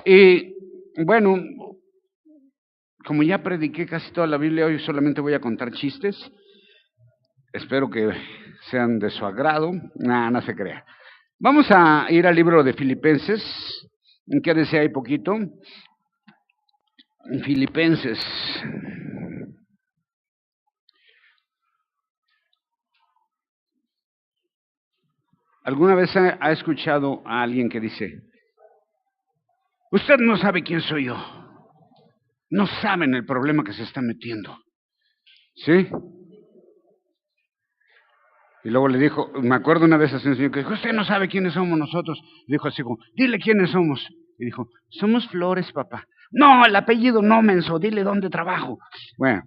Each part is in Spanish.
Y bueno, como ya prediqué casi toda la Biblia, hoy solamente voy a contar chistes. Espero que sean de su agrado. Nah, no se crea. Vamos a ir al libro de Filipenses. Quédese ahí poquito. Filipenses. ¿Alguna vez ha escuchado a alguien que dice, usted no sabe quién soy yo? No saben el problema que se está metiendo. ¿Sí? Y luego le dijo, me acuerdo una vez a un señor que dijo, usted no sabe quiénes somos nosotros. Dijo así como, dile quiénes somos. Y dijo, somos Flores, papá. No, el apellido no, menso, dile dónde trabajo. Bueno,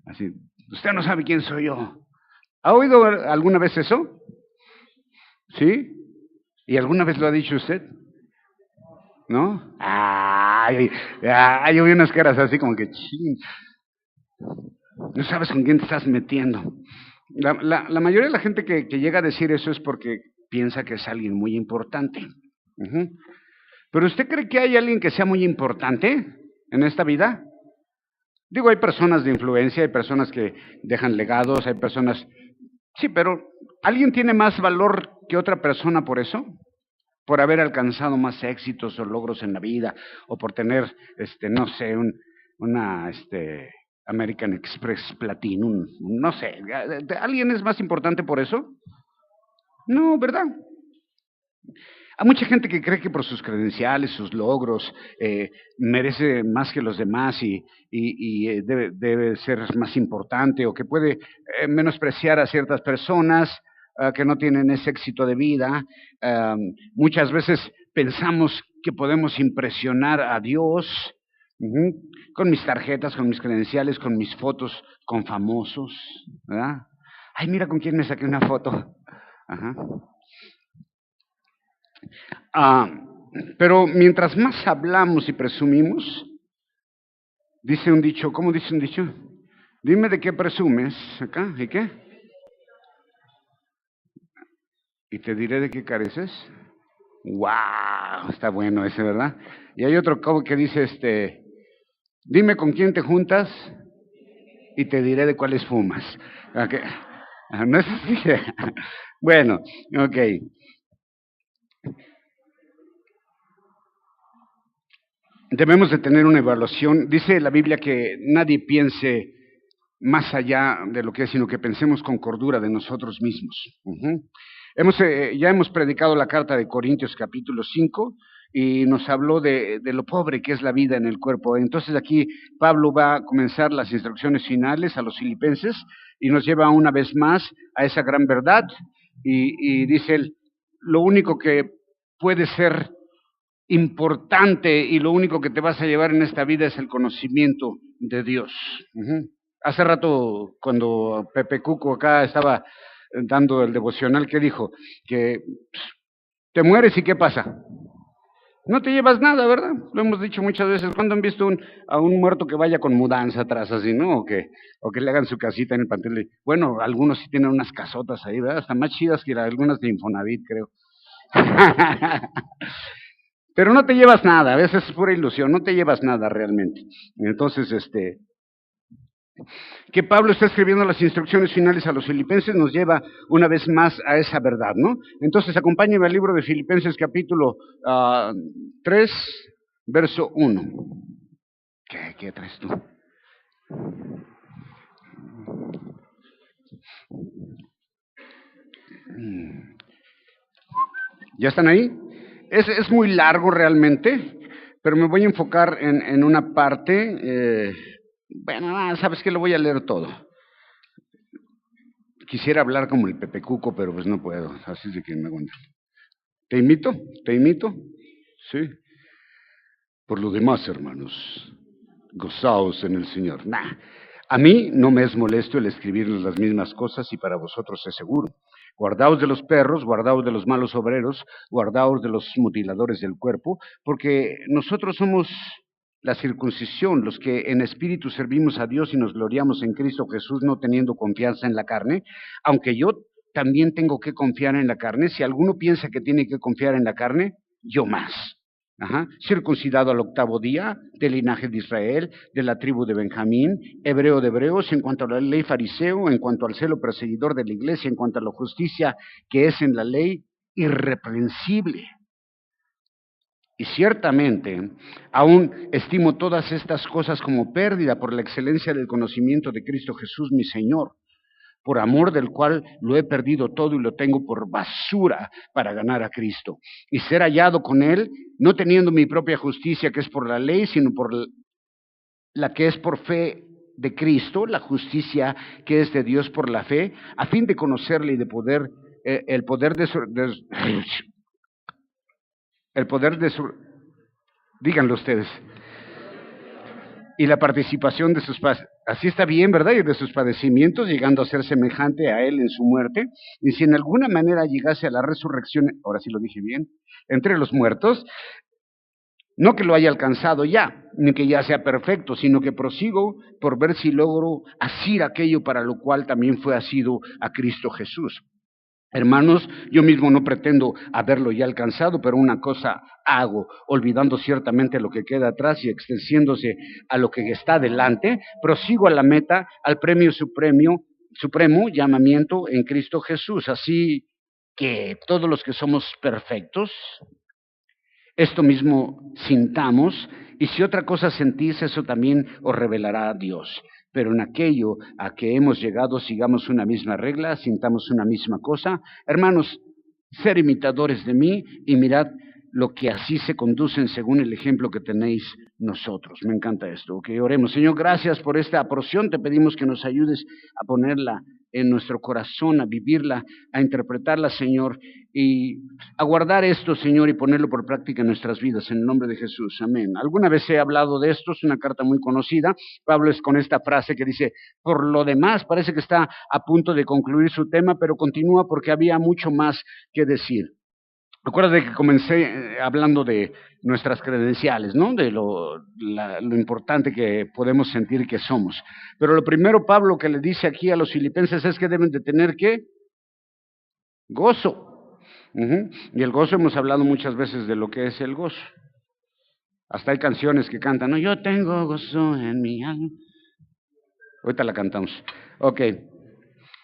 así, usted no sabe quién soy yo. ¿Ha oído alguna vez eso? ¿Sí? ¿Y alguna vez lo ha dicho usted? ¿No? Yo vi unas caras así como que, ching, no sabes con quién te estás metiendo. La mayoría de la gente que llega a decir eso es porque piensa que es alguien muy importante. Uh-huh. ¿Pero usted cree que hay alguien que sea muy importante en esta vida? Digo, hay personas de influencia, hay personas que dejan legados, hay personas... Sí, pero ¿alguien tiene más valor que otra persona por eso? Por haber alcanzado más éxitos o logros en la vida, o por tener, no sé, una American Express Platinum, no sé, ¿alguien es más importante por eso? No, ¿verdad? Hay mucha gente que cree que por sus credenciales, sus logros, merece más que los demás y debe ser más importante, o que puede menospreciar a ciertas personas que no tienen ese éxito de vida. Muchas veces pensamos que podemos impresionar a Dios con mis tarjetas, con mis credenciales, con mis fotos con famosos, ¿verdad? Ay, mira con quién me saqué una foto. Ajá. Ah, pero mientras más hablamos y presumimos, dice un dicho, ¿cómo dice un dicho? Dime de qué presumes, acá, ¿y qué? Y te diré de qué careces. ¡Wow! Está bueno ese, ¿verdad? Y hay otro que dice, dime con quién te juntas y te diré de cuáles fumas. Okay. ¿No es así? Bueno, ok. Debemos de tener una evaluación. Dice la Biblia que nadie piense más allá de lo que es, sino que pensemos con cordura de nosotros mismos. Uh-huh. Ya hemos predicado la carta de Corintios capítulo 5 y nos habló de lo pobre que es la vida en el cuerpo. Entonces aquí Pablo va a comenzar las instrucciones finales a los filipenses y nos lleva una vez más a esa gran verdad y dice él, lo único que puede ser importante y lo único que te vas a llevar en esta vida es el conocimiento de Dios. Uh-huh. Hace rato, cuando Pepe Cuco acá estaba dando el devocional, ¿qué dijo? Que te mueres y ¿qué pasa? No te llevas nada, ¿verdad? Lo hemos dicho muchas veces. ¿Cuándo han visto a un muerto que vaya con mudanza atrás así, no? O que le hagan su casita en el pantel. Bueno, algunos sí tienen unas casotas ahí, ¿verdad? Hasta más chidas que algunas de Infonavit, creo. Pero no te llevas nada, a veces es pura ilusión, no te llevas nada realmente. Entonces, que Pablo está escribiendo las instrucciones finales a los filipenses nos lleva una vez más a esa verdad, ¿no? Entonces, acompáñenme al libro de Filipenses capítulo 3, verso 1. ¿Qué traes tú? ¿Ya están ahí? Es muy largo realmente, pero me voy a enfocar en una parte. Bueno, sabes que lo voy a leer todo. Quisiera hablar como el Pepe Cuco, pero pues no puedo, así es de que me aguanto. ¿Te imito? ¿Te imito? Sí. Por lo demás, hermanos, gozaos en el Señor. Nah, a mí no me es molesto el escribirles las mismas cosas y para vosotros es seguro. Guardaos de los perros, guardaos de los malos obreros, guardaos de los mutiladores del cuerpo, porque nosotros somos la circuncisión, los que en espíritu servimos a Dios y nos gloriamos en Cristo Jesús, no teniendo confianza en la carne, aunque yo también tengo que confiar en la carne. Si alguno piensa que tiene que confiar en la carne, yo más. Ajá. Circuncidado al 8º día, del linaje de Israel, de la tribu de Benjamín, hebreo de hebreos, en cuanto a la ley fariseo, en cuanto al celo perseguidor de la iglesia, en cuanto a la justicia que es en la ley, irreprensible. Y ciertamente, aún estimo todas estas cosas como pérdida por la excelencia del conocimiento de Cristo Jesús, mi Señor, por amor del cual lo he perdido todo y lo tengo por basura para ganar a Cristo, y ser hallado con Él, no teniendo mi propia justicia que es por la ley, sino por la que es por fe de Cristo, la justicia que es de Dios por la fe, a fin de conocerle y de poder, el poder de su... el poder de su... díganlo ustedes. Y la participación de sus así está bien, ¿verdad? Y de sus padecimientos, llegando a ser semejante a él en su muerte, y si en alguna manera llegase a la resurrección, ahora sí lo dije bien, entre los muertos, no que lo haya alcanzado ya, ni que ya sea perfecto, sino que prosigo por ver si logro asir aquello para lo cual también fue asido a Cristo Jesús. Hermanos, yo mismo no pretendo haberlo ya alcanzado, pero una cosa hago, olvidando ciertamente lo que queda atrás y extendiéndose a lo que está delante, prosigo a la meta, al premio supremo llamamiento en Cristo Jesús. Así que todos los que somos perfectos, esto mismo sintamos, y si otra cosa sentís, eso también os revelará a Dios. Pero en aquello a que hemos llegado, sigamos una misma regla, sintamos una misma cosa. Hermanos, ser imitadores de mí y mirad lo que así se conducen según el ejemplo que tenéis nosotros. Me encanta esto. Ok, oremos. Señor, gracias por esta porción. Te pedimos que nos ayudes a ponerla en nuestro corazón, a vivirla, a interpretarla, Señor, y a guardar esto, Señor, y ponerlo por práctica en nuestras vidas, en el nombre de Jesús. Amén. Alguna vez he hablado de esto, es una carta muy conocida. Pablo es con esta frase que dice, por lo demás, parece que está a punto de concluir su tema, pero continúa porque había mucho más que decir. Acuérdate que comencé hablando de nuestras credenciales, ¿no? De lo importante que podemos sentir que somos. Pero lo primero, Pablo, que le dice aquí a los filipenses es que deben de tener, ¿qué? Gozo. Y el gozo, hemos hablado muchas veces de lo que es el gozo. Hasta hay canciones que cantan, ¿no? Yo tengo gozo en mi alma. Ahorita la cantamos. Ok.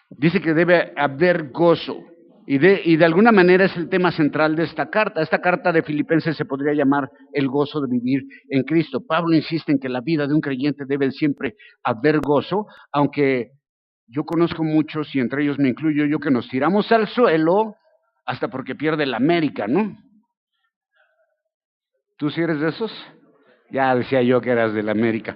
Dice que debe haber gozo. Y de alguna manera es el tema central de esta carta. Esta carta de Filipenses se podría llamar el gozo de vivir en Cristo. Pablo insiste en que la vida de un creyente debe siempre haber gozo, aunque yo conozco muchos, y entre ellos me incluyo yo, que nos tiramos al suelo hasta porque pierde la América, ¿no? ¿Tú sí eres de esos? Ya decía yo que eras de la América.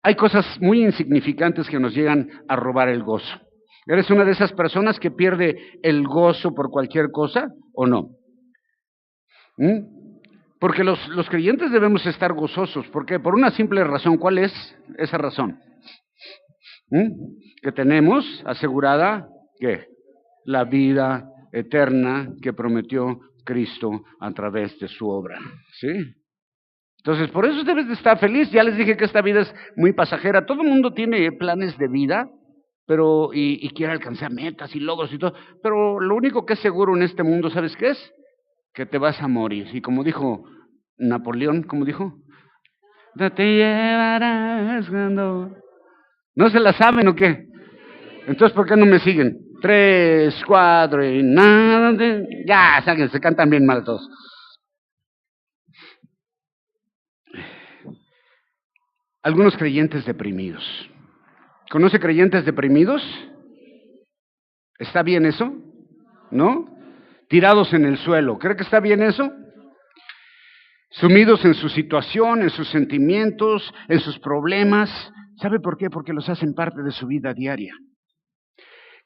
Hay cosas muy insignificantes que nos llegan a robar el gozo. ¿Eres una de esas personas que pierde el gozo por cualquier cosa o no? Porque los creyentes debemos estar gozosos. ¿Por qué? Por una simple razón. ¿Cuál es esa razón? Que tenemos asegurada, ¿qué? La vida eterna que prometió Cristo a través de su obra. ¿Sí? Entonces, por eso debes de estar feliz. Ya les dije que esta vida es muy pasajera. Todo el mundo tiene planes de vida, pero y quiere alcanzar metas y logros y todo. Pero lo único que es seguro en este mundo, ¿sabes qué es? Que te vas a morir. Y como dijo Napoleón, ¿cómo dijo? No te llevarás cuando... ¿No se la saben o qué? Entonces, ¿por qué no me siguen? 3, 4 y nada de... Ya, se cantan bien mal todos. Algunos creyentes deprimidos. ¿Conoce creyentes deprimidos? ¿Está bien eso? ¿No? Tirados en el suelo. ¿Cree que está bien eso? Sumidos en su situación, en sus sentimientos, en sus problemas. ¿Sabe por qué? Porque los hacen parte de su vida diaria.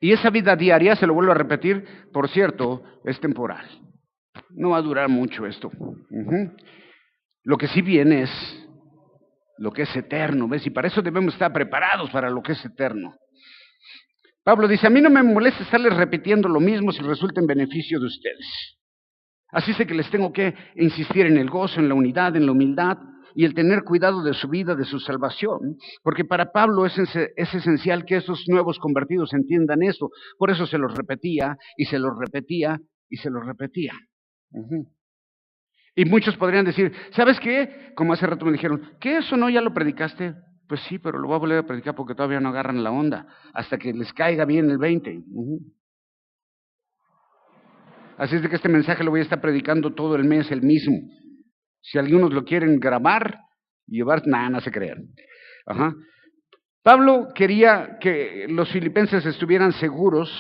Y esa vida diaria, se lo vuelvo a repetir, por cierto, es temporal. No va a durar mucho esto. Lo que sí viene es lo que es eterno, ¿ves? Y para eso debemos estar preparados para lo que es eterno. Pablo dice, a mí no me molesta estarles repitiendo lo mismo si resulta en beneficio de ustedes. Así sé que les tengo que insistir en el gozo, en la unidad, en la humildad y el tener cuidado de su vida, de su salvación, porque para Pablo es esencial que estos nuevos convertidos entiendan esto. Por eso se los repetía y se los repetía y se lo repetía. Uh-huh. Y muchos podrían decir, ¿sabes qué? Como hace rato me dijeron, ¿qué eso no ya lo predicaste? Pues sí, pero lo voy a volver a predicar porque todavía no agarran la onda, hasta que les caiga bien el 20. Uh-huh. Así es de que este mensaje lo voy a estar predicando todo el mes el mismo. Si algunos lo quieren grabar y llevar, nada, no se crean. Ajá. Pablo quería que los filipenses estuvieran seguros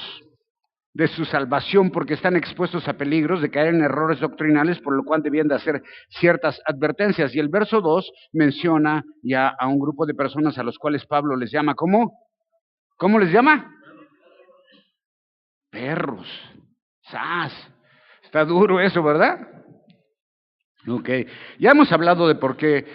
de su salvación porque están expuestos a peligros de caer en errores doctrinales, por lo cual debían de hacer ciertas advertencias. Y el verso 2 menciona ya a un grupo de personas a los cuales Pablo les llama, ¿cómo? ¿Cómo les llama? Perros. ¡Sas! Está duro eso, ¿verdad? Ok. Ya hemos hablado de por qué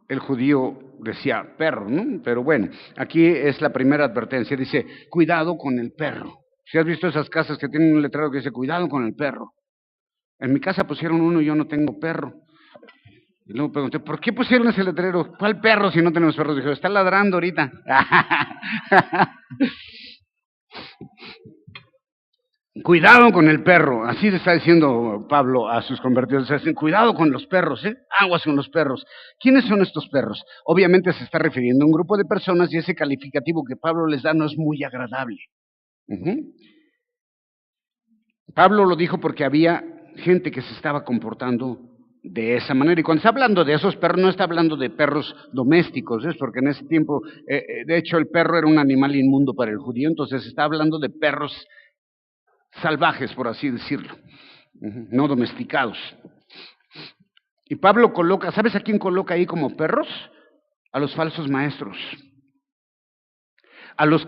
el judío decía perro, ¿no? Pero bueno, aquí es la primera advertencia. Dice, cuidado con el perro. Si has visto esas casas que tienen un letrero que dice, cuidado con el perro. En mi casa pusieron uno y yo no tengo perro. Y luego pregunté, ¿por qué pusieron ese letrero? ¿Cuál perro si no tenemos perros? Dijo, está ladrando ahorita. Cuidado con el perro, así le está diciendo Pablo a sus convertidos, cuidado con los perros, aguas con los perros. ¿Quiénes son estos perros? Obviamente se está refiriendo a un grupo de personas y ese calificativo que Pablo les da no es muy agradable. Uh-huh. Pablo lo dijo porque había gente que se estaba comportando de esa manera, y cuando está hablando de esos perros, no está hablando de perros domésticos, porque en ese tiempo, de hecho el perro era un animal inmundo para el judío, entonces está hablando de perros salvajes, por así decirlo, no domesticados. Y Pablo coloca, ¿sabes a quién coloca ahí como perros? A los falsos maestros, a los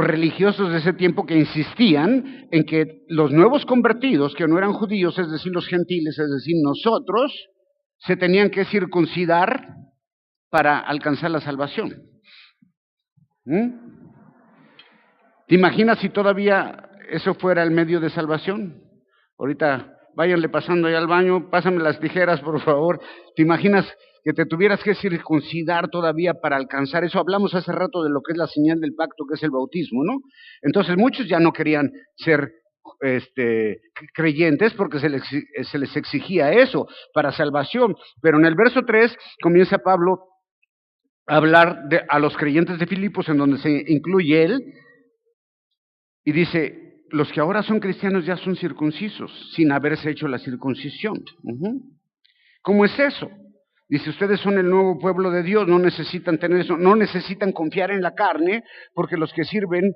religiosos de ese tiempo que insistían en que los nuevos convertidos, que no eran judíos, es decir, los gentiles, es decir, nosotros, se tenían que circuncidar para alcanzar la salvación. ¿Te imaginas si todavía eso fuera el medio de salvación? Ahorita váyanle pasando ahí al baño, pásame las tijeras, por favor. ¿Te imaginas que te tuvieras que circuncidar todavía para alcanzar eso? Hablamos hace rato de lo que es la señal del pacto, que es el bautismo, ¿no? Entonces muchos ya no querían ser creyentes porque se les exigía eso para salvación. Pero en el verso 3 comienza Pablo a hablar a los creyentes de Filipos, en donde se incluye él, y dice, los que ahora son cristianos ya son circuncisos, sin haberse hecho la circuncisión. ¿Cómo es eso? Dice, ustedes son el nuevo pueblo de Dios, no necesitan tener eso, no necesitan confiar en la carne, porque los que sirven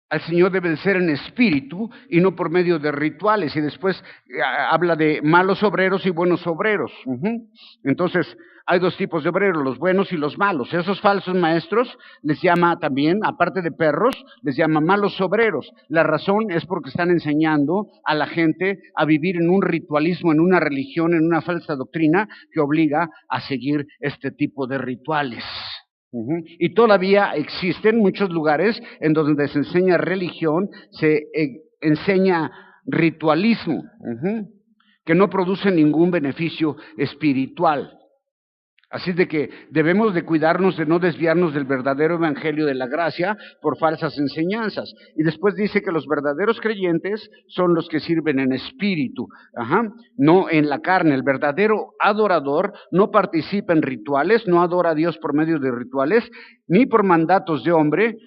al Señor deben ser en espíritu y no por medio de rituales. Y después habla de malos obreros y buenos obreros. Entonces, hay dos tipos de obreros, los buenos y los malos. Esos falsos maestros les llama también, aparte de perros, les llama malos obreros. La razón es porque están enseñando a la gente a vivir en un ritualismo, en una religión, en una falsa doctrina que obliga a seguir este tipo de rituales. Y todavía existen muchos lugares en donde se enseña religión, se enseña ritualismo, que no produce ningún beneficio espiritual. Así de que debemos de cuidarnos de no desviarnos del verdadero evangelio de la gracia por falsas enseñanzas. Y después dice que los verdaderos creyentes son los que sirven en espíritu, no en la carne. El verdadero adorador no participa en rituales, no adora a Dios por medio de rituales, ni por mandatos de hombre,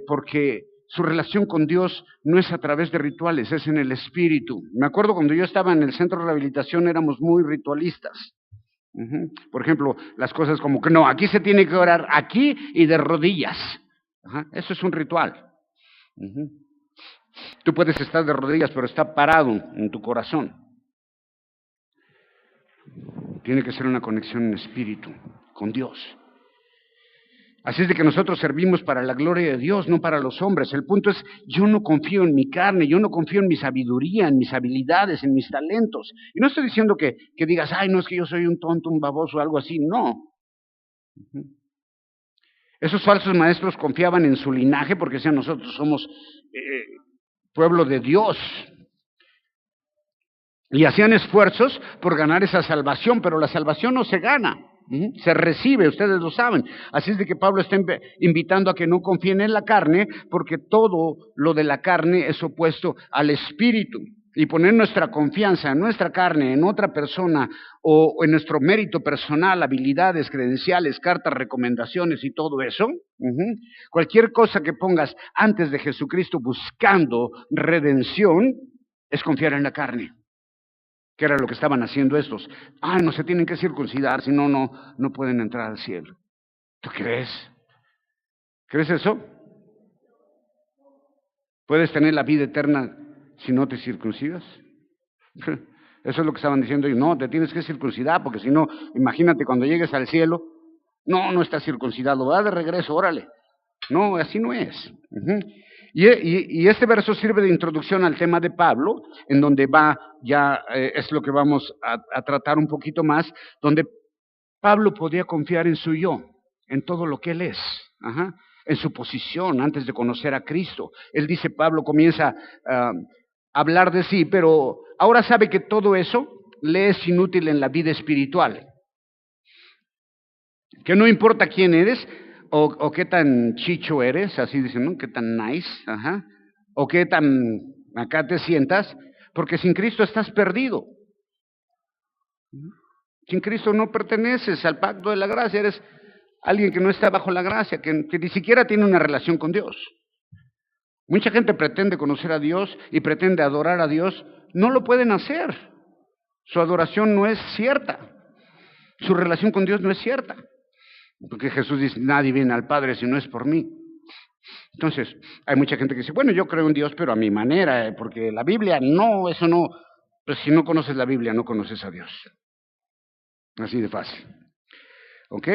porque su relación con Dios no es a través de rituales, es en el espíritu. Me acuerdo cuando yo estaba en el centro de rehabilitación, éramos muy ritualistas. Por ejemplo, las cosas como que no, aquí se tiene que orar aquí y de rodillas. Eso es un ritual. Tú puedes estar de rodillas, pero está parado en tu corazón. Tiene que ser una conexión en espíritu con Dios. Así es de que nosotros servimos para la gloria de Dios, no para los hombres. El punto es, yo no confío en mi carne, yo no confío en mi sabiduría, en mis habilidades, en mis talentos. Y no estoy diciendo que digas, ay, no, es que yo soy un tonto, un baboso, algo así. No. Esos falsos maestros confiaban en su linaje porque decían, nosotros somos pueblo de Dios. Y hacían esfuerzos por ganar esa salvación, pero la salvación no se gana. Se recibe, ustedes lo saben. Así es de que Pablo está invitando a que no confíen en la carne, porque todo lo de la carne es opuesto al espíritu. Y poner nuestra confianza en nuestra carne, en otra persona, o en nuestro mérito personal, habilidades, credenciales, cartas, recomendaciones y todo eso, cualquier cosa que pongas antes de Jesucristo buscando redención, es confiar en la carne. Que era lo que estaban haciendo estos. No se tienen que circuncidar, si no, no pueden entrar al cielo. ¿Tú crees? ¿Crees eso? ¿Puedes tener la vida eterna si no te circuncidas? Eso es lo que estaban diciendo ellos. No, te tienes que circuncidar, porque si no, imagínate cuando llegues al cielo, no estás circuncidado, va de regreso, órale. No, así no es. Y este verso sirve de introducción al tema de Pablo, en donde va, ya es lo que vamos a tratar un poquito más, donde Pablo podía confiar en su yo, en todo lo que él es, en su posición antes de conocer a Cristo. Él dice, Pablo comienza a hablar de sí, pero ahora sabe que todo eso le es inútil en la vida espiritual. Que no importa quién eres, o qué tan chicho eres, así dicen, ¿no? Qué tan nice, o qué tan acá te sientas, porque sin Cristo estás perdido. Sin Cristo no perteneces al pacto de la gracia, eres alguien que no está bajo la gracia, que ni siquiera tiene una relación con Dios. Mucha gente pretende conocer a Dios y pretende adorar a Dios, no lo pueden hacer. Su adoración no es cierta, su relación con Dios no es cierta. Porque Jesús dice, nadie viene al Padre si no es por mí. Entonces, hay mucha gente que dice, bueno, yo creo en Dios, pero a mi manera, porque la Biblia, no, eso no. Pues si no conoces la Biblia, no conoces a Dios. Así de fácil. ¿Ok?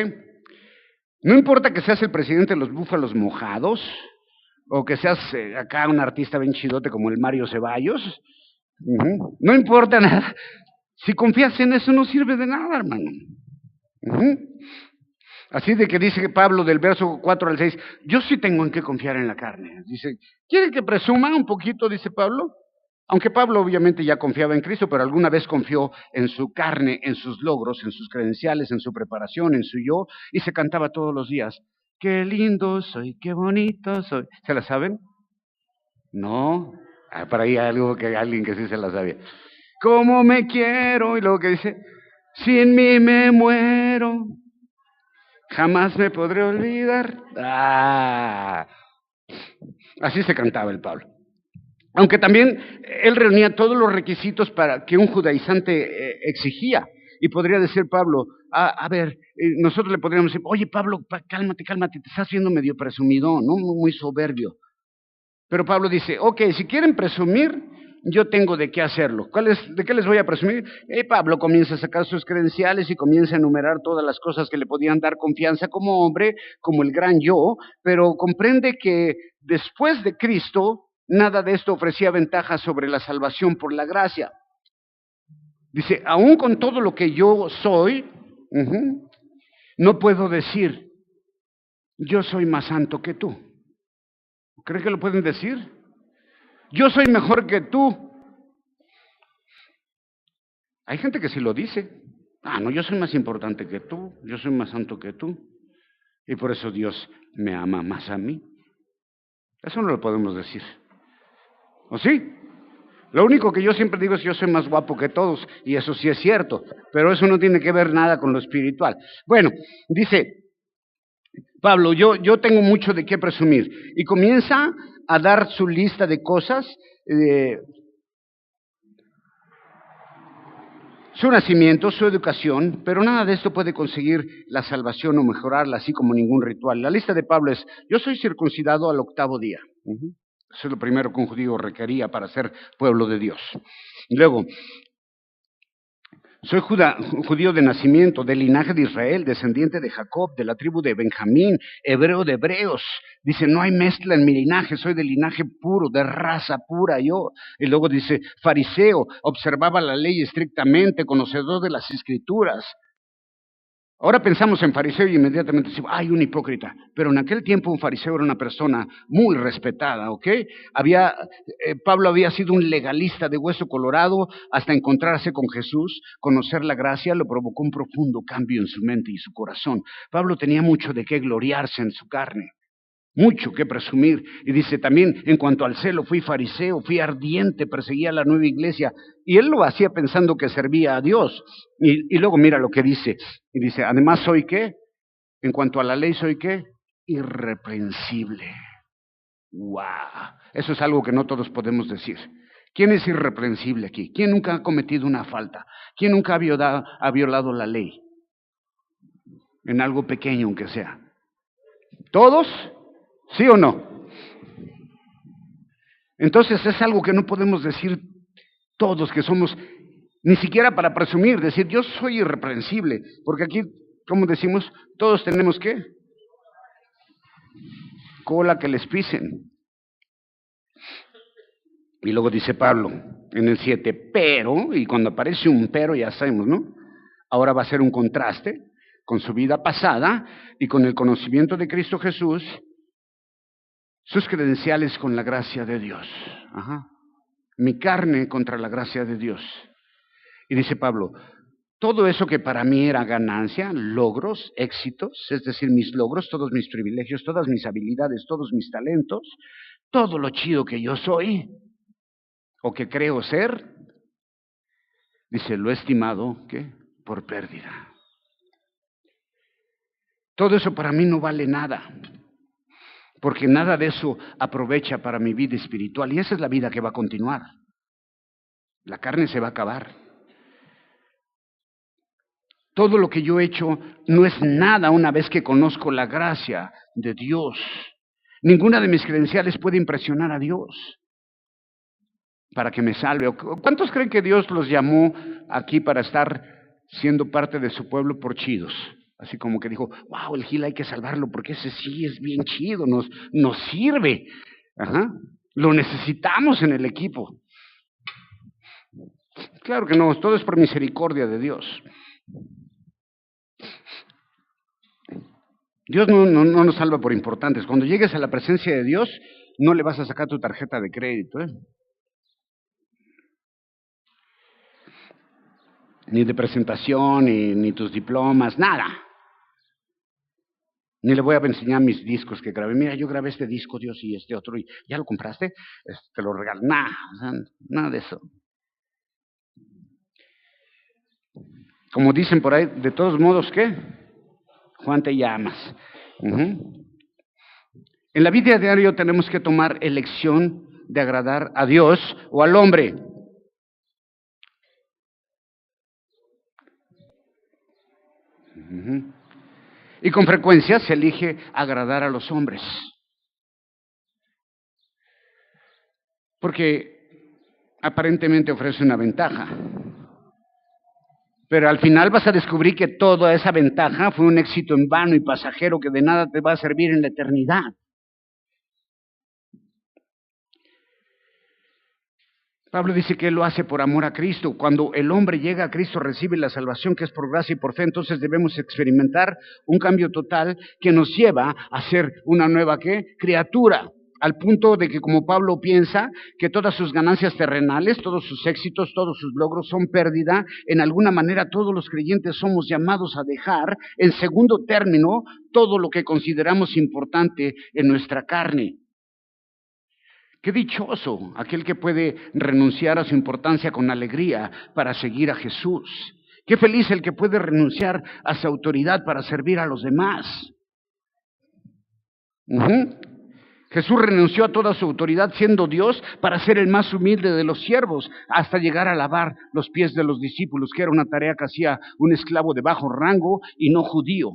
No importa que seas el presidente de los Búfalos Mojados, o que seas acá un artista bien chidote como el Mario Ceballos. No importa nada. Si confías en eso, no sirve de nada, hermano. Así de que dice Pablo del verso 4 al 6, yo sí tengo en qué confiar en la carne. Dice, ¿quieren que presuma un poquito? Dice Pablo. Aunque Pablo obviamente ya confiaba en Cristo, pero alguna vez confió en su carne, en sus logros, en sus credenciales, en su preparación, en su yo, y se cantaba todos los días, qué lindo soy, qué bonito soy. ¿Se la saben? No. Por ahí hay algo que alguien que sí se la sabía. ¿Cómo me quiero? Y luego que dice, sin mí me muero. Jamás me podré olvidar. Así se cantaba el Pablo. Aunque también él reunía todos los requisitos para que un judaizante exigía. Y podría decir Pablo, a ver, nosotros le podríamos decir, oye Pablo, cálmate, te estás viendo medio presumido, ¿no? Muy soberbio. Pero Pablo dice, ok, si quieren presumir, yo tengo de qué hacerlo. ¿De qué les voy a presumir? Pablo comienza a sacar sus credenciales y comienza a enumerar todas las cosas que le podían dar confianza como hombre, como el gran yo, pero comprende que después de Cristo, nada de esto ofrecía ventaja sobre la salvación por la gracia. Dice, aún con todo lo que yo soy, no puedo decir, yo soy más santo que tú. ¿Creen que lo pueden decir? Yo soy mejor que tú. Hay gente que sí lo dice. No, yo soy más importante que tú, yo soy más santo que tú. Y por eso Dios me ama más a mí. Eso no lo podemos decir. ¿O sí? Lo único que yo siempre digo es yo soy más guapo que todos, y eso sí es cierto, pero eso no tiene que ver nada con lo espiritual. Bueno, dice Pablo, yo tengo mucho de qué presumir. Y comienza a dar su lista de cosas, su nacimiento, su educación, pero nada de esto puede conseguir la salvación o mejorarla, así como ningún ritual. La lista de Pablo es, yo soy circuncidado al 8º día. Eso es lo primero que un judío requería para ser pueblo de Dios. Y luego, soy judío de nacimiento, del linaje de Israel, descendiente de Jacob, de la tribu de Benjamín, hebreo de hebreos. Dice, no hay mezcla en mi linaje, soy de linaje puro, de raza pura yo. Y luego dice, fariseo, observaba la ley estrictamente, conocedor de las escrituras. Ahora pensamos en fariseo y inmediatamente decimos, ¡ay, un hipócrita! Pero en aquel tiempo un fariseo era una persona muy respetada, ¿ok? Pablo había sido un legalista de hueso colorado hasta encontrarse con Jesús, conocer la gracia, lo provocó un profundo cambio en su mente y su corazón. Pablo tenía mucho de qué gloriarse en su carne. Mucho que presumir. Y dice también, en cuanto al celo, fui fariseo, fui ardiente, perseguía a la nueva iglesia. Y él lo hacía pensando que servía a Dios. Y luego mira lo que dice. Y dice, además soy ¿qué? En cuanto a la ley, ¿soy qué? Irreprensible. ¡Wow! Eso es algo que no todos podemos decir. ¿Quién es irreprensible aquí? ¿Quién nunca ha cometido una falta? ¿Quién nunca ha violado la ley? En algo pequeño, aunque sea. ¿Todos? ¿Sí o no? Entonces es algo que no podemos decir todos que somos, ni siquiera para presumir, decir yo soy irreprensible, porque aquí, como decimos, todos tenemos ¿qué? Cola que les pisen. Y luego dice Pablo en el 7, pero, y cuando aparece un pero ya sabemos, ¿no? Ahora va a ser un contraste con su vida pasada y con el conocimiento de Cristo Jesús, sus credenciales con la gracia de Dios. Ajá. Mi carne contra la gracia de Dios. Y dice Pablo, todo eso que para mí era ganancia, logros, éxitos, es decir, mis logros, todos mis privilegios, todas mis habilidades, todos mis talentos, todo lo chido que yo soy, o que creo ser, dice, lo he estimado, ¿qué? Por pérdida. Todo eso para mí no vale nada. Porque nada de eso aprovecha para mi vida espiritual. Y esa es la vida que va a continuar. La carne se va a acabar. Todo lo que yo he hecho no es nada una vez que conozco la gracia de Dios. Ninguna de mis credenciales puede impresionar a Dios para que me salve. ¿Cuántos creen que Dios los llamó aquí para estar siendo parte de su pueblo por chidos? Así como que dijo, wow, el Gil hay que salvarlo porque ese sí es bien chido, nos sirve. Ajá. Lo necesitamos en el equipo. Claro que no, todo es por misericordia de Dios. Dios no nos salva por importantes. Cuando llegues a la presencia de Dios, no le vas a sacar tu tarjeta de crédito, Ni de presentación, ni tus diplomas, nada. Ni le voy a enseñar mis discos que grabé. Mira, yo grabé este disco, Dios, y este otro. ¿Y ya lo compraste? Te lo regalo. Nada de eso. Como dicen por ahí, de todos modos, ¿qué? Juan te llamas. En la vida diaria tenemos que tomar elección de agradar a Dios o al hombre. Y con frecuencia se elige agradar a los hombres. Porque aparentemente ofrece una ventaja. Pero al final vas a descubrir que toda esa ventaja fue un éxito en vano y pasajero que de nada te va a servir en la eternidad. Pablo dice que él lo hace por amor a Cristo. Cuando el hombre llega a Cristo, recibe la salvación que es por gracia y por fe, entonces debemos experimentar un cambio total que nos lleva a ser una nueva ¿qué? Criatura. Al punto de que, como Pablo piensa, que todas sus ganancias terrenales, todos sus éxitos, todos sus logros son pérdida, en alguna manera todos los creyentes somos llamados a dejar, en segundo término, todo lo que consideramos importante en nuestra carne. Qué dichoso aquel que puede renunciar a su importancia con alegría para seguir a Jesús. Qué feliz el que puede renunciar a su autoridad para servir a los demás. Jesús renunció a toda su autoridad siendo Dios para ser el más humilde de los siervos, hasta llegar a lavar los pies de los discípulos, que era una tarea que hacía un esclavo de bajo rango y no judío.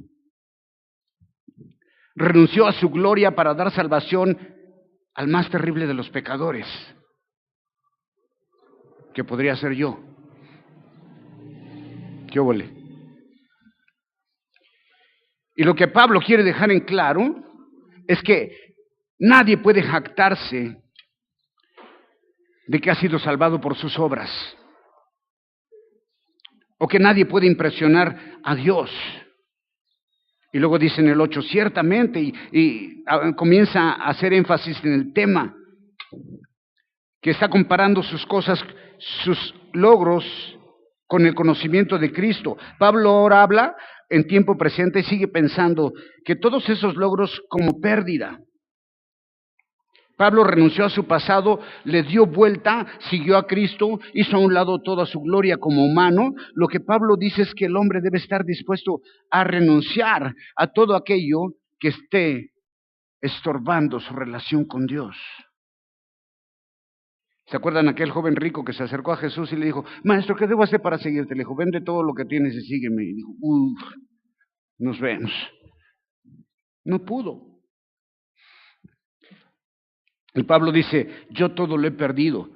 Renunció a su gloria para dar salvación al más terrible de los pecadores, que podría ser yo. ¿Qué óvole? Y lo que Pablo quiere dejar en claro es que nadie puede jactarse de que ha sido salvado por sus obras, o que nadie puede impresionar a Dios Y luego dice en el 8, ciertamente, y comienza a hacer énfasis en el tema, que está comparando sus cosas, sus logros con el conocimiento de Cristo. Pablo ahora habla en tiempo presente y sigue pensando que todos esos logros como pérdida. Pablo renunció a su pasado, le dio vuelta, siguió a Cristo, hizo a un lado toda su gloria como humano. Lo que Pablo dice es que el hombre debe estar dispuesto a renunciar a todo aquello que esté estorbando su relación con Dios. ¿Se acuerdan aquel joven rico que se acercó a Jesús y le dijo, maestro, ¿qué debo hacer para seguirte? Le dijo, vende todo lo que tienes y sígueme. Y dijo, nos vemos. No pudo. El Pablo dice, yo todo lo he perdido,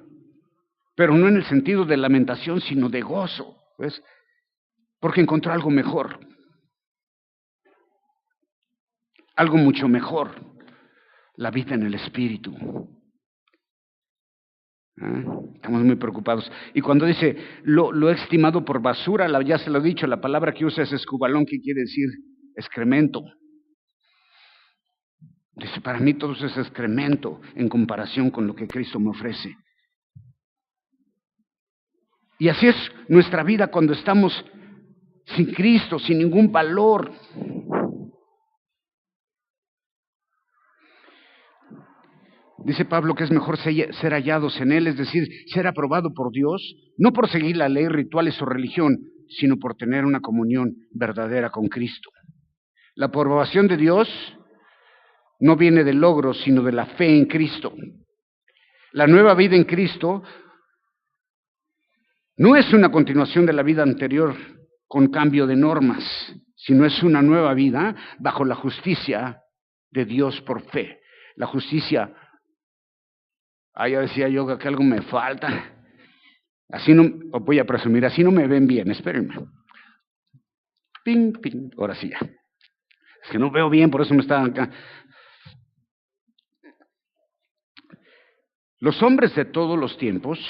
pero no en el sentido de lamentación, sino de gozo, ¿ves? Porque encontró algo mejor, algo mucho mejor, la vida en el Espíritu. Estamos muy preocupados. Y cuando dice, lo he estimado por basura, ya se lo he dicho, la palabra que usa es escubalón, que quiere decir excremento. Dice, para mí todo eso es excremento en comparación con lo que Cristo me ofrece. Y así es nuestra vida cuando estamos sin Cristo, sin ningún valor. Dice Pablo que es mejor ser hallados en Él, es decir, ser aprobado por Dios, no por seguir la ley, rituales o religión, sino por tener una comunión verdadera con Cristo. La aprobación de Dios no viene de logros, sino de la fe en Cristo. La nueva vida en Cristo no es una continuación de la vida anterior con cambio de normas, sino es una nueva vida bajo la justicia de Dios por fe. La justicia, ya decía yo que algo me falta. Así no, voy a presumir, así no me ven bien, espérenme. Ping, ping, ahora sí ya. Es que no veo bien, por eso me están acá. Los hombres de todos los tiempos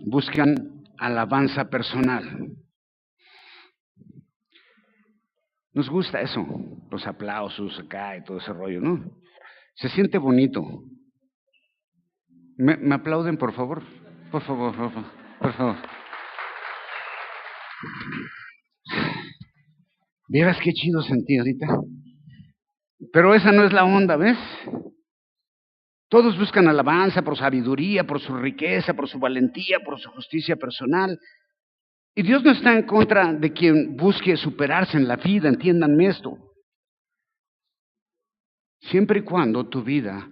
buscan alabanza personal. Nos gusta eso, los aplausos acá y todo ese rollo, ¿no? Se siente bonito. ¿Me aplauden, por favor? Por favor, por favor, por favor. ¿Vieras qué chido sentí ahorita? Pero esa no es la onda, ¿ves? Todos buscan alabanza por sabiduría, por su riqueza, por su valentía, por su justicia personal. Y Dios no está en contra de quien busque superarse en la vida, entiéndanme esto. Siempre y cuando tu vida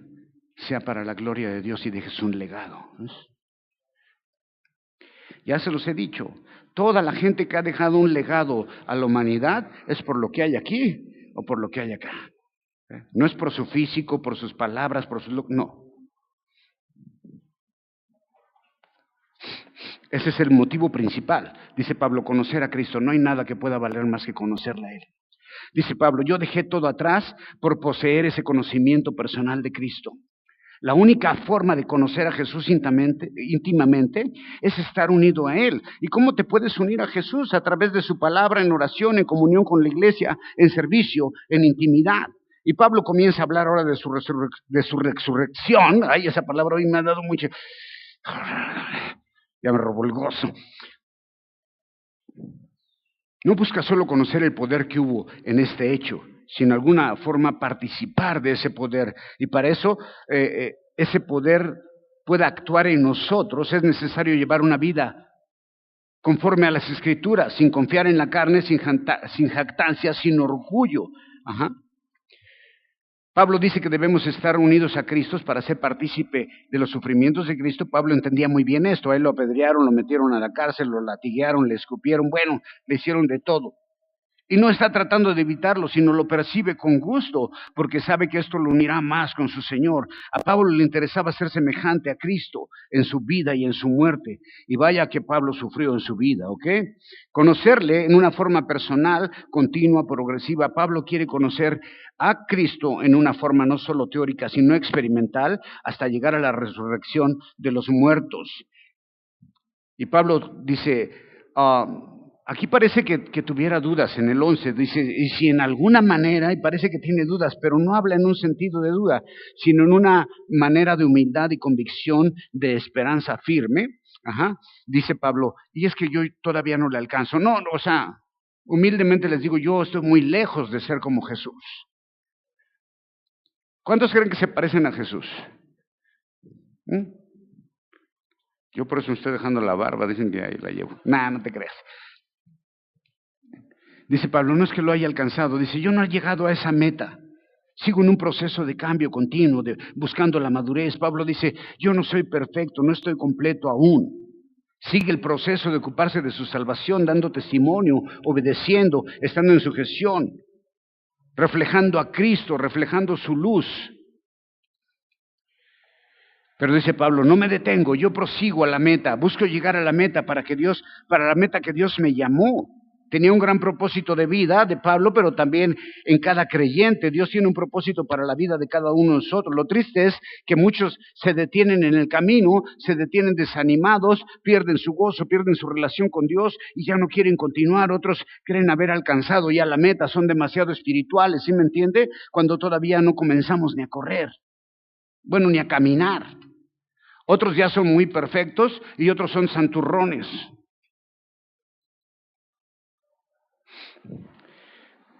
sea para la gloria de Dios y dejes un legado. ¿Ves? Ya se los he dicho, toda la gente que ha dejado un legado a la humanidad es por lo que hay aquí o por lo que hay acá. No es por su físico, por sus palabras, por su... No. Ese es el motivo principal. Dice Pablo, conocer a Cristo. No hay nada que pueda valer más que conocerle a Él. Dice Pablo, yo dejé todo atrás por poseer ese conocimiento personal de Cristo. La única forma de conocer a Jesús íntimamente es estar unido a Él. ¿Y cómo te puedes unir a Jesús? A través de su palabra, en oración, en comunión con la iglesia, en servicio, en intimidad. Y Pablo comienza a hablar ahora de su resurrección. Ay, esa palabra hoy me ha dado mucho... Ya me robó el gozo. No busca solo conocer el poder que hubo en este hecho, sino de alguna forma participar de ese poder. Y para eso, ese poder pueda actuar en nosotros, es necesario llevar una vida conforme a las Escrituras, sin confiar en la carne, sin jactancia, sin orgullo. Pablo dice que debemos estar unidos a Cristo para ser partícipe de los sufrimientos de Cristo. Pablo entendía muy bien esto. A él lo apedrearon, lo metieron a la cárcel, lo latiguearon, le escupieron, bueno, le hicieron de todo. Y no está tratando de evitarlo, sino lo percibe con gusto, porque sabe que esto lo unirá más con su Señor. A Pablo le interesaba ser semejante a Cristo en su vida y en su muerte. Y vaya que Pablo sufrió en su vida, ¿ok? Conocerle en una forma personal, continua, progresiva. Pablo quiere conocer a Cristo en una forma no solo teórica, sino experimental, hasta llegar a la resurrección de los muertos. Y Pablo dice... Aquí parece que tuviera dudas en el 11, dice, y si en alguna manera, y parece que tiene dudas, pero no habla en un sentido de duda, sino en una manera de humildad y convicción, de esperanza firme. Dice Pablo, y es que yo todavía no le alcanzo. No, o sea, humildemente les digo, yo estoy muy lejos de ser como Jesús. ¿Cuántos creen que se parecen a Jesús? Yo por eso me estoy dejando la barba, dicen que ahí la llevo. No te creas. Dice Pablo, no es que lo haya alcanzado, dice, yo no he llegado a esa meta. Sigo en un proceso de cambio continuo, buscando la madurez. Pablo dice, yo no soy perfecto, no estoy completo aún. Sigue el proceso de ocuparse de su salvación, dando testimonio, obedeciendo, estando en sujeción, reflejando a Cristo, reflejando su luz. Pero dice Pablo, no me detengo, yo prosigo a la meta, busco llegar a la meta para la meta que Dios me llamó. Tenía un gran propósito de vida de Pablo, pero también en cada creyente. Dios tiene un propósito para la vida de cada uno de nosotros. Lo triste es que muchos se detienen en el camino, se detienen desanimados, pierden su gozo, pierden su relación con Dios y ya no quieren continuar. Otros creen haber alcanzado ya la meta, son demasiado espirituales, ¿sí me entiende? Cuando todavía no comenzamos ni a correr, bueno, ni a caminar. Otros ya son muy perfectos y otros son santurrones.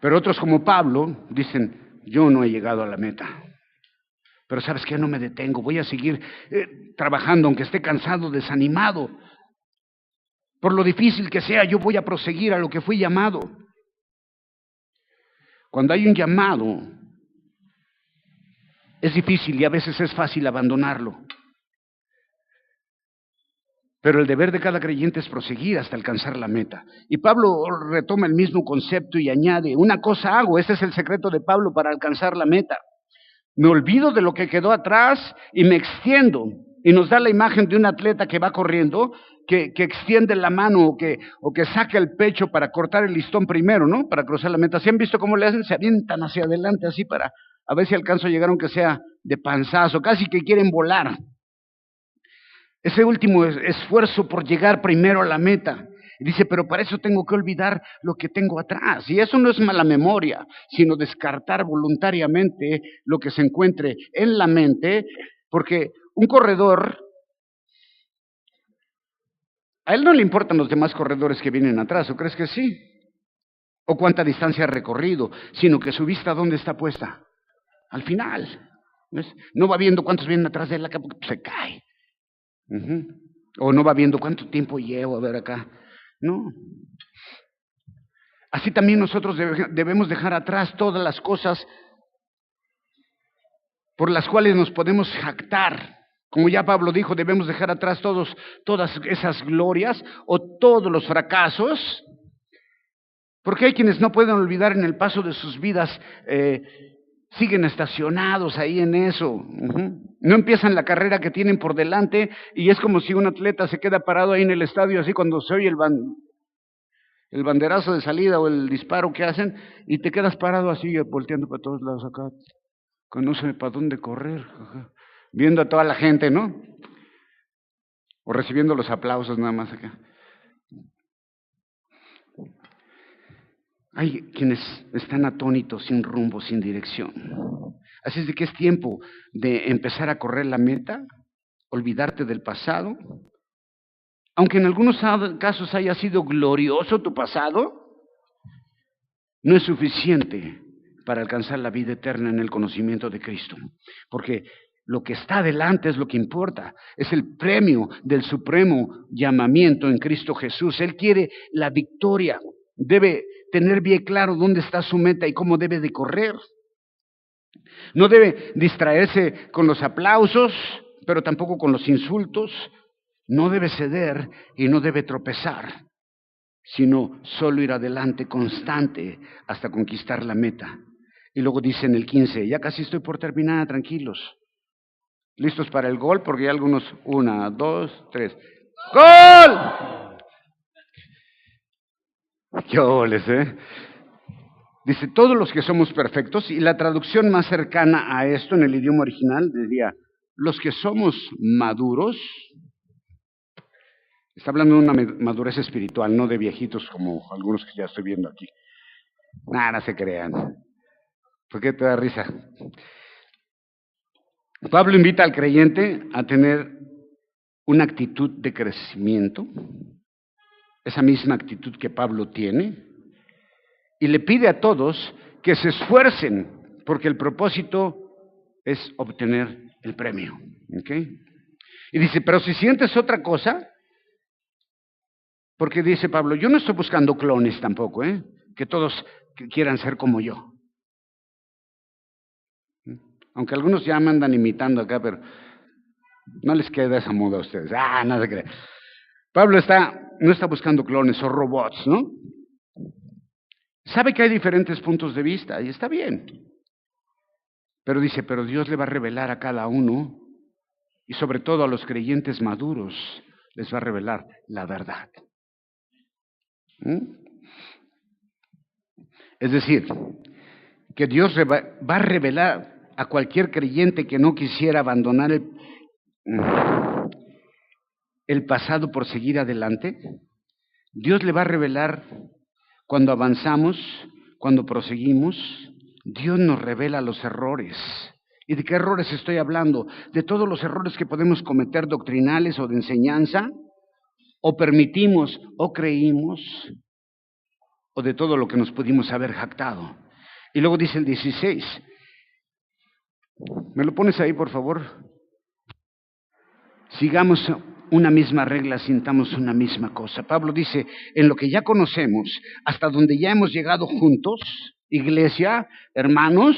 Pero otros como Pablo dicen, yo no he llegado a la meta. Pero ¿sabes qué? No me detengo, voy a seguir trabajando aunque esté cansado, desanimado. Por lo difícil que sea, yo voy a proseguir a lo que fui llamado. Cuando hay un llamado, es difícil y a veces es fácil abandonarlo. Pero el deber de cada creyente es proseguir hasta alcanzar la meta. Y Pablo retoma el mismo concepto y añade, una cosa hago, ese es el secreto de Pablo para alcanzar la meta. Me olvido de lo que quedó atrás y me extiendo. Y nos da la imagen de un atleta que va corriendo, que extiende la mano o que saca el pecho para cortar el listón primero, ¿no? Para cruzar la meta. ¿Sí han visto cómo le hacen? Se avientan hacia adelante así para a ver si alcanzo a llegar aunque sea de panzazo, casi que quieren volar. Ese último esfuerzo por llegar primero a la meta. Y dice, pero para eso tengo que olvidar lo que tengo atrás. Y eso no es mala memoria, sino descartar voluntariamente lo que se encuentre en la mente, porque un corredor, a él no le importan los demás corredores que vienen atrás, ¿o crees que sí? O cuánta distancia ha recorrido, sino que su vista ¿dónde está puesta? Al final. ¿Ves? No va viendo cuántos vienen atrás de él acá porque se cae. O no va viendo cuánto tiempo llevo a ver acá. No. Así también nosotros debemos dejar atrás todas las cosas por las cuales nos podemos jactar. Como ya Pablo dijo, debemos dejar atrás todas esas glorias o todos los fracasos, porque hay quienes no pueden olvidar en el paso de sus vidas, siguen estacionados ahí en eso. No empiezan la carrera que tienen por delante y es como si un atleta se queda parado ahí en el estadio, así cuando se oye el banderazo de salida o el disparo que hacen y te quedas parado así volteando para todos lados acá, que no sé para dónde correr, viendo a toda la gente, ¿no? O recibiendo los aplausos nada más acá. Hay quienes están atónitos, sin rumbo, sin dirección. Así es de que es tiempo de empezar a correr la meta, olvidarte del pasado. Aunque en algunos casos haya sido glorioso tu pasado, no es suficiente para alcanzar la vida eterna en el conocimiento de Cristo. Porque lo que está adelante es lo que importa. Es el premio del supremo llamamiento en Cristo Jesús. Él quiere la victoria. Debe tener bien claro dónde está su meta y cómo debe de correr. No debe distraerse con los aplausos, pero tampoco con los insultos. No debe ceder y no debe tropezar, sino solo ir adelante constante hasta conquistar la meta. Y luego dice en el 15, ya casi estoy por terminar, tranquilos. ¿Listos para el gol? Porque ya algunos, 1, 2, 3. ¡Gol! ¡Qué goles, Dice, todos los que somos perfectos, y la traducción más cercana a esto en el idioma original diría, los que somos maduros, Está hablando de una madurez espiritual, no de viejitos como algunos que ya estoy viendo aquí. Nada, no se crean. ¿Por qué te da risa? Pablo invita al creyente a tener una actitud de crecimiento, esa misma actitud que Pablo tiene, y le pide a todos que se esfuercen, porque el propósito es obtener el premio. ¿Okay? Y dice, pero si sientes otra cosa, porque dice Pablo, yo no estoy buscando clones tampoco, que todos quieran ser como yo. Aunque algunos ya me andan imitando acá, pero no les queda esa moda a ustedes. No se cree. Pablo no está buscando clones o robots, ¿no? Sabe que hay diferentes puntos de vista y está bien. Pero dice, pero Dios le va a revelar a cada uno, y sobre todo a los creyentes maduros, les va a revelar la verdad. Es decir, que Dios va a revelar a cualquier creyente que no quisiera abandonar el pasado por seguir adelante. Dios le va a revelar cuando avanzamos, cuando proseguimos. Dios nos revela los errores. ¿Y de qué errores estoy hablando? De todos los errores que podemos cometer doctrinales o de enseñanza, o permitimos o creímos, o de todo lo que nos pudimos haber jactado. Y luego dice el 16. ¿Me lo pones ahí, por favor? Sigamos una misma regla, sintamos una misma cosa. Pablo dice, en lo que ya conocemos, hasta donde ya hemos llegado juntos, iglesia, hermanos,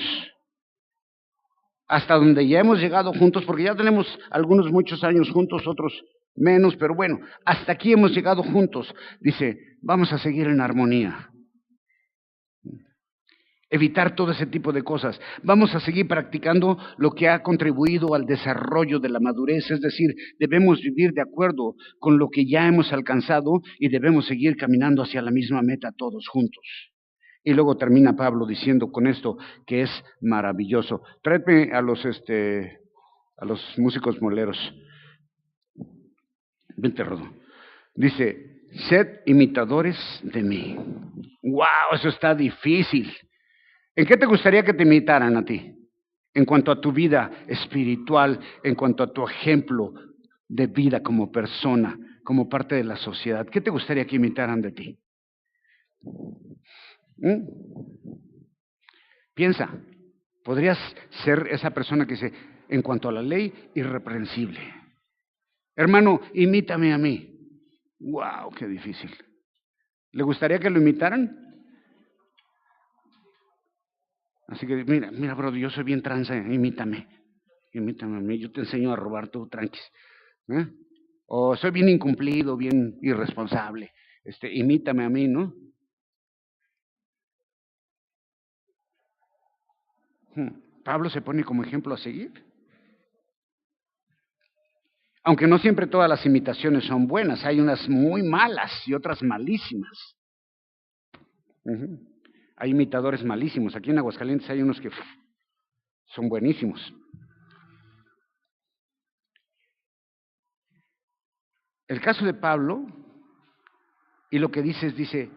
hasta donde ya hemos llegado juntos, porque ya tenemos algunos muchos años juntos, otros menos, pero bueno, hasta aquí hemos llegado juntos. Dice, vamos a seguir en armonía. Evitar todo ese tipo de cosas. Vamos a seguir practicando lo que ha contribuido al desarrollo de la madurez, es decir, debemos vivir de acuerdo con lo que ya hemos alcanzado y debemos seguir caminando hacia la misma meta todos juntos. Y luego termina Pablo diciendo con esto que es maravilloso. Tráeme a los músicos moleros. Vente, Rodo. Dice, sed imitadores de mí. ¡Wow! Eso está difícil. ¿En qué te gustaría que te imitaran a ti? En cuanto a tu vida espiritual, en cuanto a tu ejemplo de vida como persona, como parte de la sociedad. ¿Qué te gustaría que imitaran de ti? Piensa, podrías ser esa persona que dice, en cuanto a la ley, irreprensible. Hermano, imítame a mí. ¡Wow! ¡Qué difícil! ¿Le gustaría que lo imitaran? Así que, mira, bro, yo soy bien tranza, imítame a mí, yo te enseño a robar tú, tranquis. O soy bien incumplido, bien irresponsable, imítame a mí, ¿no? Pablo se pone como ejemplo a seguir. Aunque no siempre todas las imitaciones son buenas, hay unas muy malas y otras malísimas. Hay imitadores malísimos. Aquí en Aguascalientes hay unos que son buenísimos. El caso de Pablo, y lo que dice,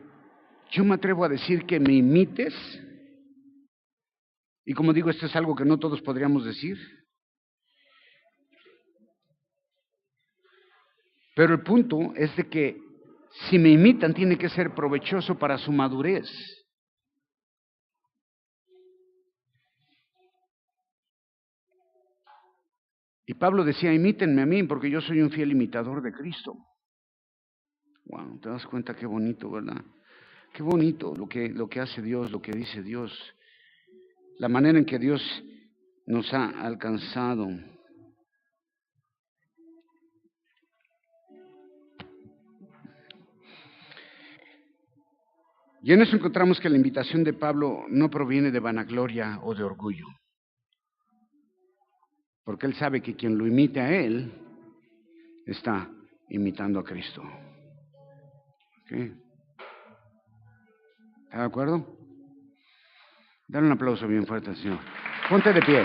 yo me atrevo a decir que me imites, y como digo, esto es algo que no todos podríamos decir, pero el punto es de que si me imitan tiene que ser provechoso para su madurez. Y Pablo decía, imítenme a mí porque yo soy un fiel imitador de Cristo. Wow, te das cuenta qué bonito, ¿verdad? Qué bonito lo que hace Dios, lo que dice Dios, la manera en que Dios nos ha alcanzado. Y en eso encontramos que la invitación de Pablo no proviene de vanagloria o de orgullo, porque él sabe que quien lo imite a él está imitando a Cristo. ¿Okay? ¿Está de acuerdo? Dale un aplauso bien fuerte al Señor. Ponte de pie.